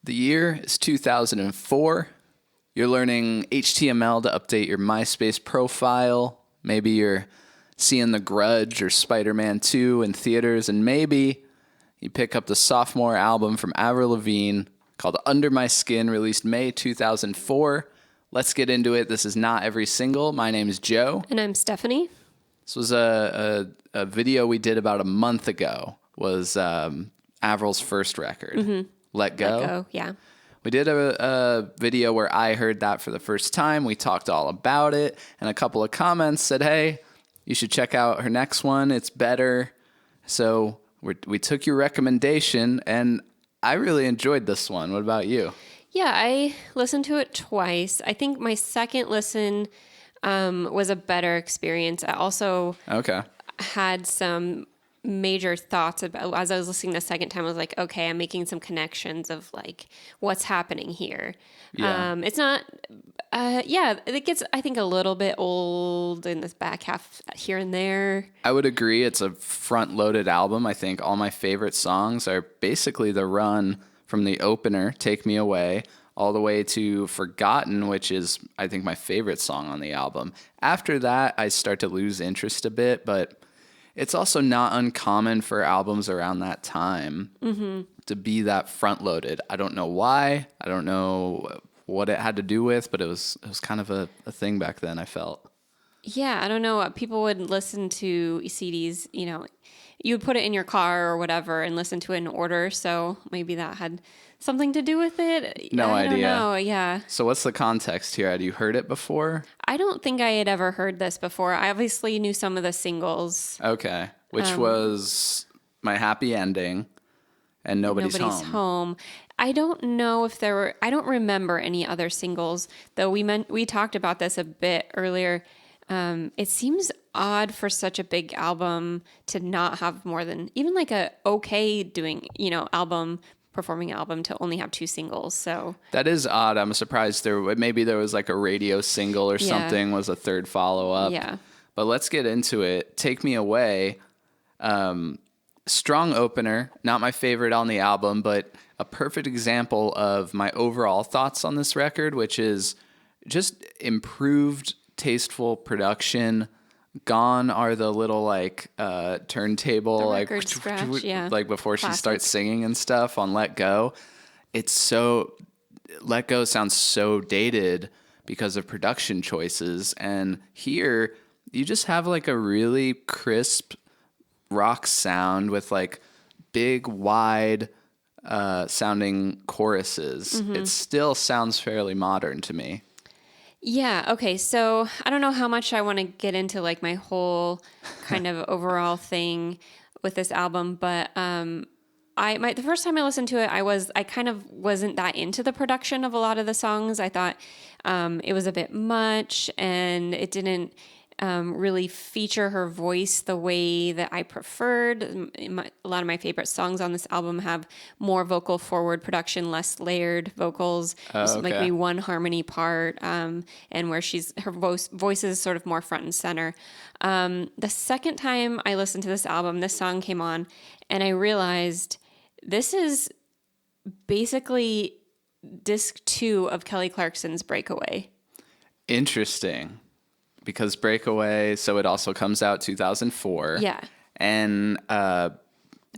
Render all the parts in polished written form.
The year is 2004. You're learning HTML to update your MySpace profile. Maybe you're seeing The Grudge or Spider-Man 2 in theaters, and maybe you pick up the sophomore album from Avril Lavigne called Under My Skin, released May 2004. Let's get into it. This is Not Every Single. My name is Joe. And I'm Stephanie. This was a video we did about a month ago, was Avril's first record, Let Go. Let Go, yeah. We did a video where I heard that for the first time. We talked all about it, and a couple of comments said, hey, you should check out her next one. It's better. So we took your recommendation, and I really enjoyed this one. What about you? Yeah, I listened to it twice. I think my second listen was a better experience. I also had some major thoughts about, as I was listening the second time, I was like, okay, I'm making some connections of like what's happening here. Yeah. It's not, it gets, I think, a little bit old in this back half here and there. I would agree. It's a front-loaded album. I think all my favorite songs are basically the run from the opener, Take Me Away, all the way to Forgotten, which is, I think, my favorite song on the album. After that, I start to lose interest a bit, but it's also not uncommon for albums around that time to be that front-loaded. I don't know why. I don't know what it had to do with, but it was kind of a thing back then, I felt. Yeah, I don't know. People would listen to CDs, you would put it in your car or whatever and listen to it in order. So maybe that had something to do with it. No idea. I don't know. Yeah. So what's the context here? Had you heard it before? I don't think I had ever heard this before. I obviously knew some of the singles. Okay. Which was My Happy Ending and Nobody's Home. I don't know if I don't remember any other singles, though we talked about this a bit earlier. It seems odd for such a big album to not have more than even like a performing album to only have 2 singles. So that is odd. I'm surprised maybe there was like a radio single or something was a third follow-up. Yeah. But let's get into it. Take Me Away. Strong opener. Not my favorite on the album, but a perfect example of my overall thoughts on this record, which is just improved, tasteful production. Gone are the little like turntable, the like record scratch, yeah. like before Classic. She starts singing and stuff on Let Go. Let Go sounds so dated because of production choices, and here you just have like a really crisp rock sound with like big, wide sounding choruses. It still sounds fairly modern to me. Yeah. Okay. So I don't know how much I want to get into like my whole kind of overall thing with this album, but the first time I listened to it, I kind of wasn't that into the production of a lot of the songs. I thought it was a bit much, and it didn't really feature her voice the way that I preferred. A lot of my favorite songs on this album have more vocal forward production, less layered vocals, just like maybe one harmony part, and where her voice is sort of more front and center. The second time I listened to this album, this song came on, and I realized this is basically disc 2 of Kelly Clarkson's Breakaway. Interesting. Because Breakaway, so it also comes out 2004. Yeah. And I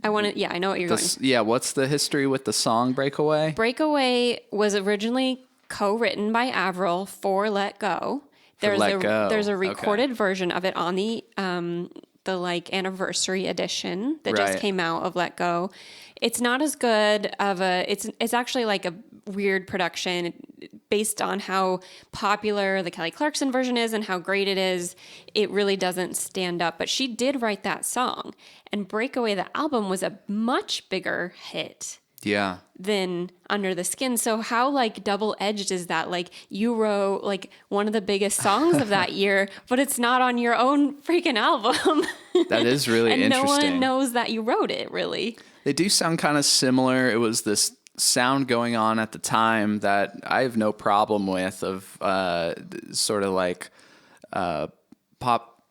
know what you're going. Yeah, what's the history with the song Breakaway? Breakaway was originally co-written by Avril for Let Go. There's a recorded version of it on the like anniversary edition that just came out of Let Go. It's not as good of it's actually like a weird production based on how popular the Kelly Clarkson version is and how great it is. It really doesn't stand up, but she did write that song, and Breakaway, the album, was a much bigger hit. Yeah. Than Under the Skin. So how like double-edged is that? Like you wrote like one of the biggest songs of that year, but it's not on your own freaking album. That is really and interesting. No one knows that you wrote it, really. They do sound kind of similar. It was this sound going on at the time that I have no problem with, of sort of like pop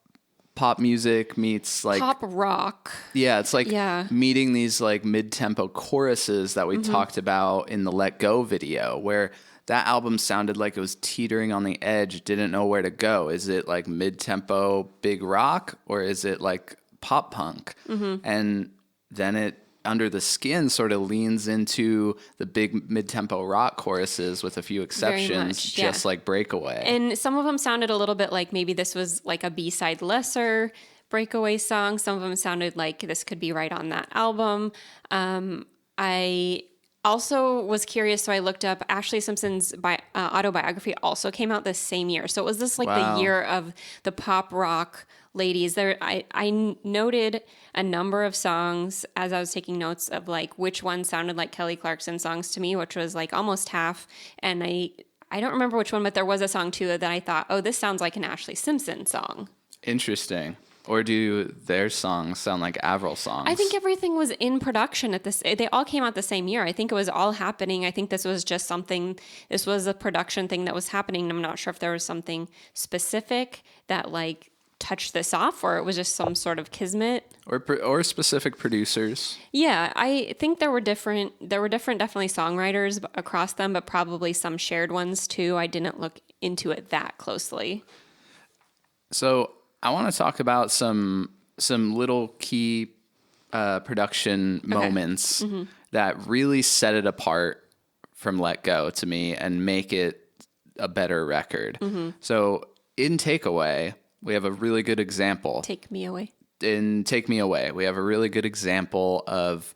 pop music meets like Pop rock. yeah, it's like Yeah. meeting these like mid-tempo choruses that we talked about in the Let Go video, where that album sounded like it was teetering on the edge, didn't know where to go. Is it like mid-tempo big rock or is it like pop punk? And then it Under the Skin sort of leans into the big mid-tempo rock choruses with a few exceptions, much, yeah. just like Breakaway. And some of them sounded a little bit like maybe this was like a B-side lesser Breakaway song. Some of them sounded like this could be right on that album. I also was curious, so I looked up Ashley Simpson's autobiography also came out this same year. So it was this like Wow. the year of the pop rock ladies. I noted a number of songs as I was taking notes of like which one sounded like Kelly Clarkson songs to me, which was like almost half. And I don't remember which one, but there was a song too that I thought, oh, this sounds like an Ashley Simpson song. Interesting. Or do their songs sound like Avril songs? I think everything was in production at this. They all came out the same year. I think it was all happening. I think this was just something. This was a production thing that was happening. I'm not sure if there was something specific that like touched this off, or it was just some sort of kismet. Or specific producers. Yeah, I think there were different definitely songwriters across them, but probably some shared ones too. I didn't look into it that closely. So I want to talk about some little key production moments that really set it apart from Let Go to me and make it a better record. So in Takeaway, we have a really good example. Take Me Away. In Take Me Away, we have a really good example of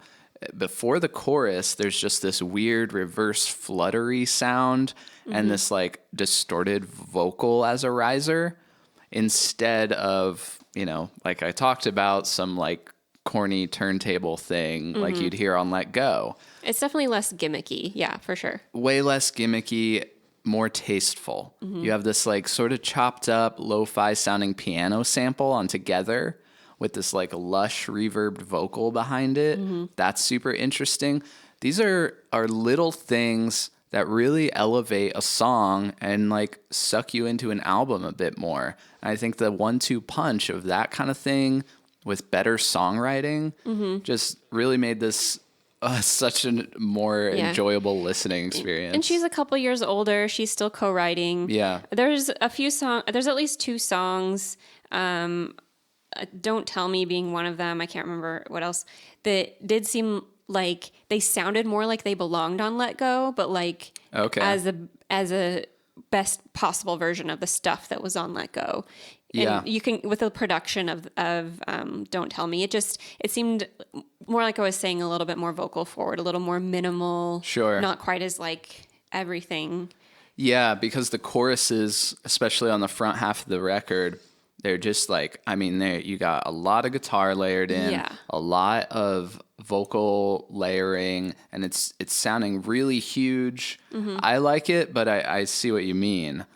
before the chorus, there's just this weird reverse fluttery sound and this like distorted vocal as a riser instead of, like I talked about, some like corny turntable thing like you'd hear on Let Go. It's definitely less gimmicky. Yeah, for sure. Way less gimmicky, more tasteful. You have this like sort of chopped up lo-fi sounding piano sample on Together with this like lush reverbed vocal behind it. That's super interesting. These are little things that really elevate a song and like suck you into an album a bit more. And I think the 1-2 punch of that kind of thing with better songwriting just really made this such a more enjoyable listening experience. And she's a couple years older. She's still co-writing. Yeah. There's a few songs. There's at least 2 songs. Don't Tell Me being one of them. I can't remember what else. That did seem like they sounded more like they belonged on Let Go, but like as a best possible version of the stuff that was on Let Go. And you can, with the production of Don't Tell Me, it seemed more like I was saying a little bit more vocal forward, a little more minimal. Sure. Not quite as like everything. Yeah, because the choruses, especially on the front half of the record, they're just like, you got a lot of guitar layered in, a lot of vocal layering, and it's sounding really huge. I like it, but I see what you mean.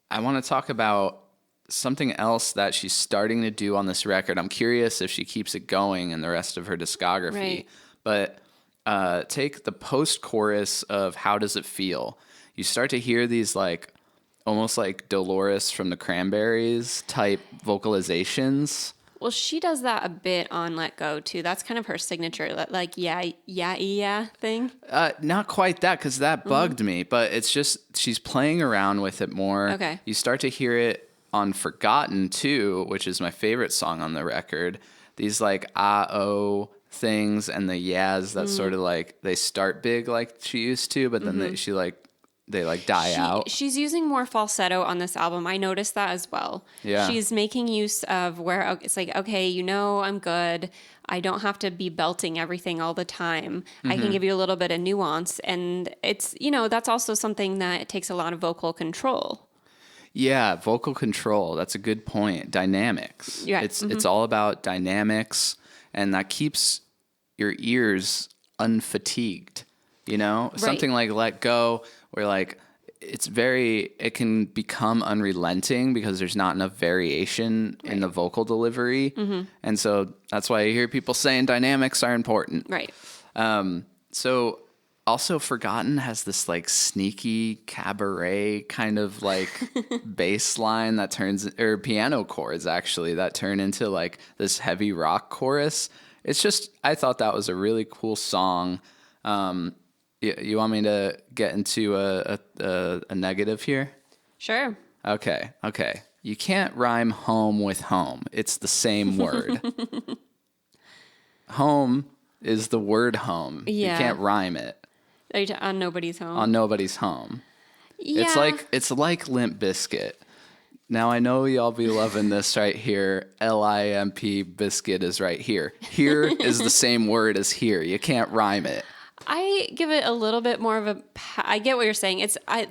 I want to talk about something else that she's starting to do on this record. I'm curious if she keeps it going in the rest of her discography. Right. But take the post-chorus of How Does It Feel? You start to hear these like almost like Dolores from the Cranberries type vocalizations. Well, she does that a bit on Let Go too. That's kind of her signature, like yeah thing. Not quite that, because that bugged me, but it's just she's playing around with it more. Okay. You start to hear it on Forgotten too, which is my favorite song on the record. These like ah-oh things and the yeahs that sort of like they start big like she used to, but then they die out. She's using more falsetto on this album. I noticed that as well. Yeah. She's making use of where it's like, okay, I'm good. I don't have to be belting everything all the time. I can give you a little bit of nuance. And it's, that's also something that it takes a lot of vocal control. Yeah, vocal control. That's a good point. Dynamics. Yeah. It's all about dynamics, and that keeps your ears unfatigued. Right. Something like Let Go, where like it can become unrelenting because there's not enough variation in the vocal delivery. And so that's why I hear people saying dynamics are important. Right. So Also, Forgotten has this like sneaky cabaret kind of like bass line that turns, or piano chords actually, that turn into like this heavy rock chorus. It's just, I thought that was a really cool song. You want me to get into a negative here? Sure. Okay. You can't rhyme home with home. It's the same word. Home is the word home. Yeah. You can't rhyme it. Are you on Nobody's Home? On Nobody's Home. Yeah. It's like Limp Bizkit. Now I know y'all be loving this right here. Limp biscuit is right here. Here is the same word as here. You can't rhyme it. I give it a little bit more of a. I get what you're saying.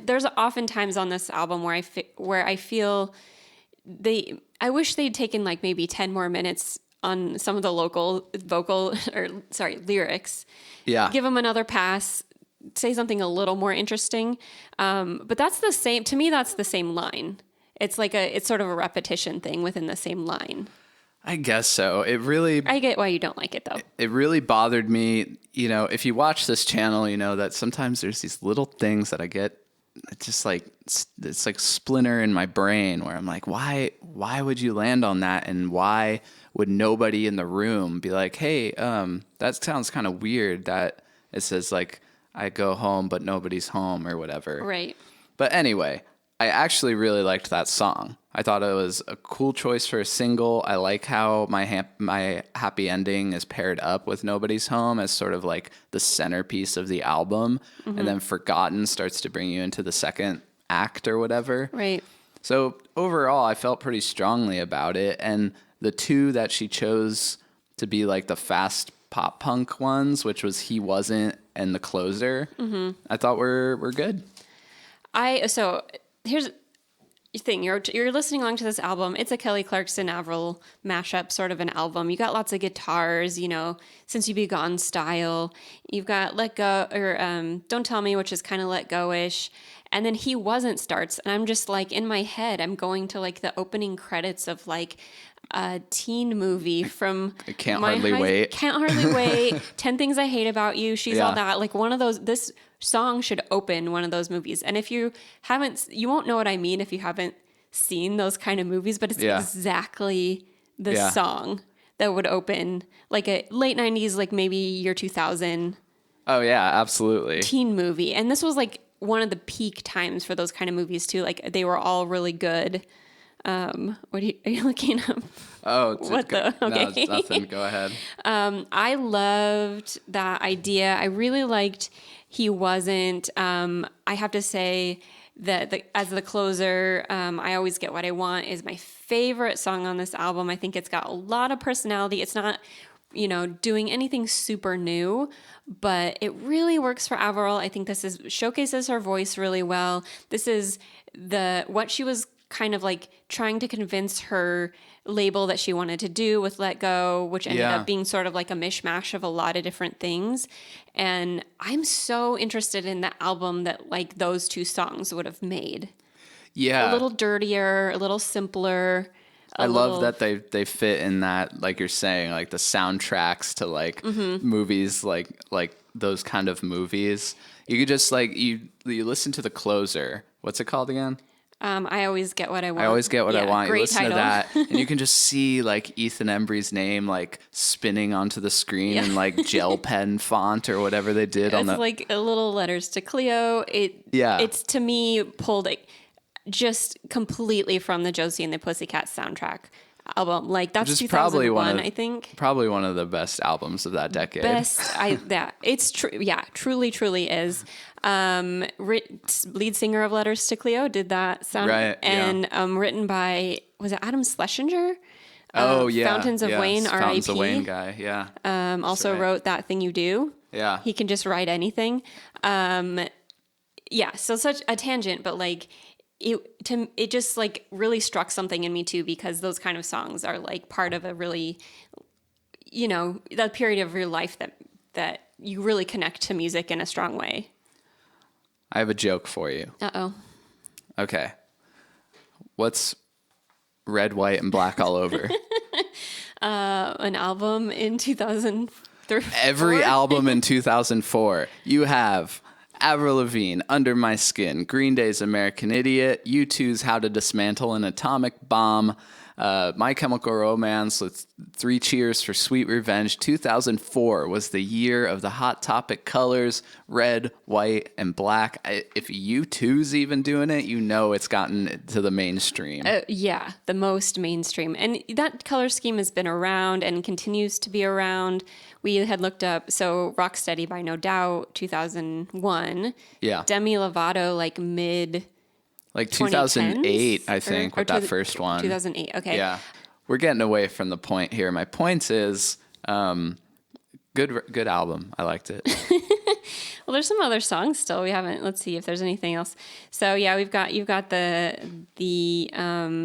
There's often times on this album where I feel I wish they'd taken like maybe 10 more minutes on some of the local lyrics. Yeah. Give them another pass. Say something a little more interesting. But that's the same, to me, that's the same line. It's it's sort of a repetition thing within the same line. I guess so. I get why you don't like it though. It really bothered me. You know, if you watch this channel, you know that sometimes there's these little things that I get. It's just like, it's like splinter in my brain where I'm like, why would you land on that? And why would nobody in the room be like, hey, that sounds kind of weird that it says like, I go home, but nobody's home or whatever. Right. But anyway, I actually really liked that song. I thought it was a cool choice for a single. I like how my happy ending is paired up with Nobody's Home as sort of like the centerpiece of the album. Mm-hmm. And then Forgotten starts to bring you into the second act or whatever. Right. So overall, I felt pretty strongly about it. And the two that she chose to be like the fast pop punk ones, which was He Wasn't and The Closer, mm-hmm. I thought were good. So here's the thing. You're listening along to this album. It's a Kelly Clarkson Avril mashup sort of an album. You got lots of guitars, you know, Since You Be Gone style. You've got Let Go, or Don't Tell Me, which is kind of Let Go-ish. And then He Wasn't starts. And I'm just like, in my head, I'm going to like the opening credits of like a teen movie from Can't Hardly Wait. Can't Hardly Wait. 10 Things I Hate About You. She's All That. Like one of those, this song should open one of those movies. And if you haven't, you won't know what I mean if you haven't seen those kind of movies, but it's exactly the song that would open like a late 90s, like maybe year 2000. Oh yeah, absolutely. Teen movie. And this was like one of the peak times for those kind of movies too. Like they were all really good. Are you looking up? Oh, what the? Okay. No, it's nothing. Go ahead. I loved that idea. I really liked He Wasn't. I have to say that as the closer, I Always Get What I Want is my favorite song on this album. I think it's got a lot of personality. It's not, you know, doing anything super new, but it really works for Avril. I think this showcases her voice really well. This is what she was kind of like trying to convince her label that she wanted to do with Let Go, which ended up being sort of like a mishmash of a lot of different things. And I'm so interested in the album that like those two songs would have made. Yeah. A little dirtier, a little simpler. I love that they fit in that, like you're saying, like the soundtracks to like movies, like those kind of movies. You could just like, you listen to The Closer. What's it called again? I Always Get What I Want. I Always Get What I Want. You listen title. to that, and you can just see like Ethan Embry's name like spinning onto the screen in like gel pen font or whatever they did on the. It's like a little Letters to Cleo. It's to me pulled just completely from the Josie and the Pussycats soundtrack album. Like that's 2001, I think. Probably one of the best albums of that decade. It's true. Yeah, truly is. Lead singer of Letters to Cleo did that sound, right? And written by, was it Adam Schlesinger? Fountains of Wayne, R.I.P. Fountains of Wayne guy, yeah. Also wrote That Thing You Do. Yeah, he can just write anything. So such a tangent, but like. It just like really struck something in me too, because those kind of songs are like part of a really, you know, that period of your life that you really connect to music in a strong way. I have a joke for you. Uh-oh. Okay. What's Red, White, and Black All Over? An album in 2000. every album in 2004. You have Avril Lavigne, Under My Skin, Green Day's American Idiot, U2's How to Dismantle an Atomic Bomb, My Chemical Romance with Three Cheers for Sweet Revenge. 2004 was the year of the Hot Topic colors, red, white, and black. If U2's even doing it, you know it's gotten to the mainstream. Yeah, the most mainstream. And that color scheme has been around and continues to be around. We had looked up, so Rocksteady by No Doubt, 2001. Yeah. Demi Lovato, like mid... Like 2008, 2010s? I think, with that first one. 2008, okay. Yeah. We're getting away from the point here. My point is, good album. I liked it. Well, there's some other songs still. We haven't. Let's see if there's anything else. So yeah, you've got the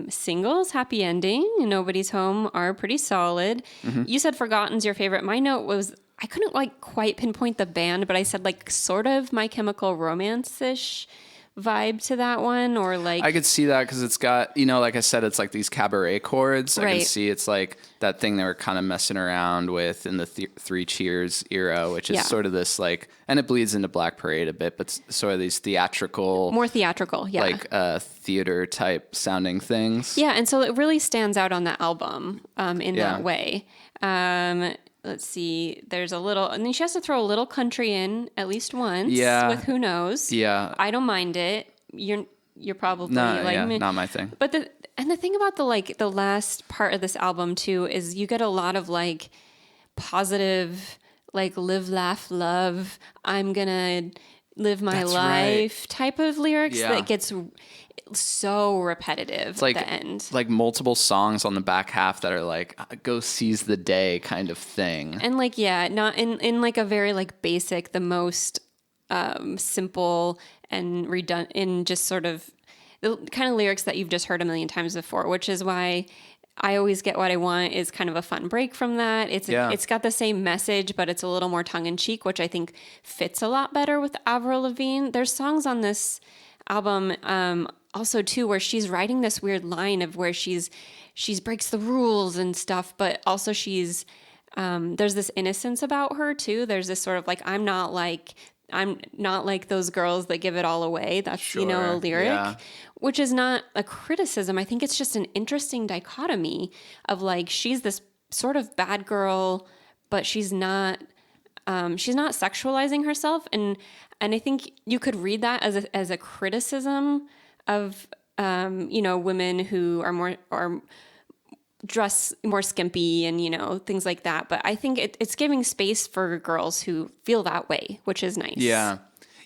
singles, Happy Ending, and Nobody's Home are pretty solid. Mm-hmm. You said Forgotten's your favorite. My note was I couldn't like quite pinpoint the band, but I said like sort of My Chemical Romance-ish vibe to that one, or like I could see that because it's got, like I said, it's like these cabaret chords. Right. I can see it's like that thing they were kind of messing around with in the Three Cheers era, which is sort of this like, and it bleeds into Black Parade a bit, but sort of these more theatrical, yeah, like theater type sounding things. Yeah, and so it really stands out on the album in that way. Let's see. There's a little, and then she has to throw a little country in at least once. Yeah. With Who Knows. Yeah. I don't mind it. You're probably not my thing. But the thing about the last part of this album too is you get a lot of like positive, like live, laugh, love. I'm gonna live my life type of lyrics that gets so repetitive at the end. Like multiple songs on the back half that are like go seize the day kind of thing. And like not in like a very like basic, the most simple and redundant in just sort of the kind of lyrics that you've just heard a million times before, which is why I always get what I want is kind of a fun break from that. It's got the same message, but it's a little more tongue in cheek, which I think fits a lot better with Avril Lavigne. There's songs on this album also too where she's writing this weird line of where she's breaks the rules and stuff, but also she's there's this innocence about her too. There's this sort of like I'm not like those girls that give it all away. That's a lyric, which is not a criticism. I think it's just an interesting dichotomy of like she's this sort of bad girl, but she's not sexualizing herself, and I think you could read that as a criticism of women who are dress more skimpy and things like that. But I think it's giving space for girls who feel that way, which is nice. Yeah,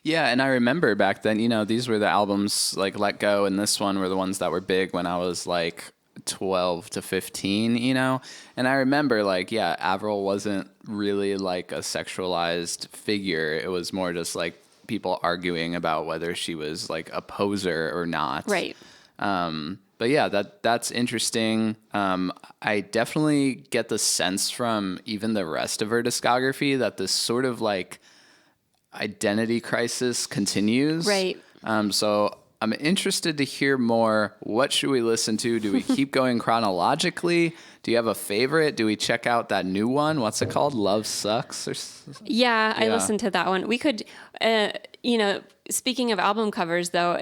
and I remember back then, these were the albums like Let Go and this one were the ones that were big when I was like 12 to 15, and I remember like, Avril wasn't really like a sexualized figure. It was more just like people arguing about whether she was like a poser or not. Right. But yeah, that's interesting. I definitely get the sense from even the rest of her discography that this sort of like identity crisis continues. Right. So I'm interested to hear more. What should we listen to? Do we keep going chronologically? Do you have a favorite? Do we check out that new one? What's it called? Love Sucks? I listened to that one. We could, speaking of album covers though,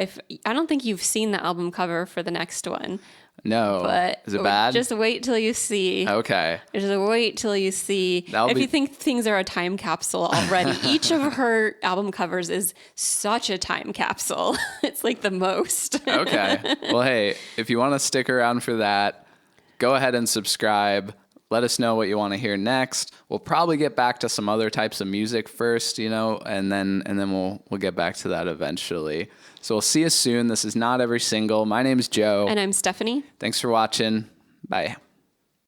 I don't think you've seen the album cover for the next one. No. But is it bad? Just wait till you see. Okay. Just wait till you see. You think things are a time capsule already, each of her album covers is such a time capsule. It's like the most. Okay. Well, hey, if you want to stick around for that, go ahead and subscribe. Let us know what you want to hear next. We'll probably get back to some other types of music first, and then we'll get back to that eventually. So we'll see you soon. This is Not Every Single. My name's Joe. And I'm Stephanie. Thanks for watching. Bye.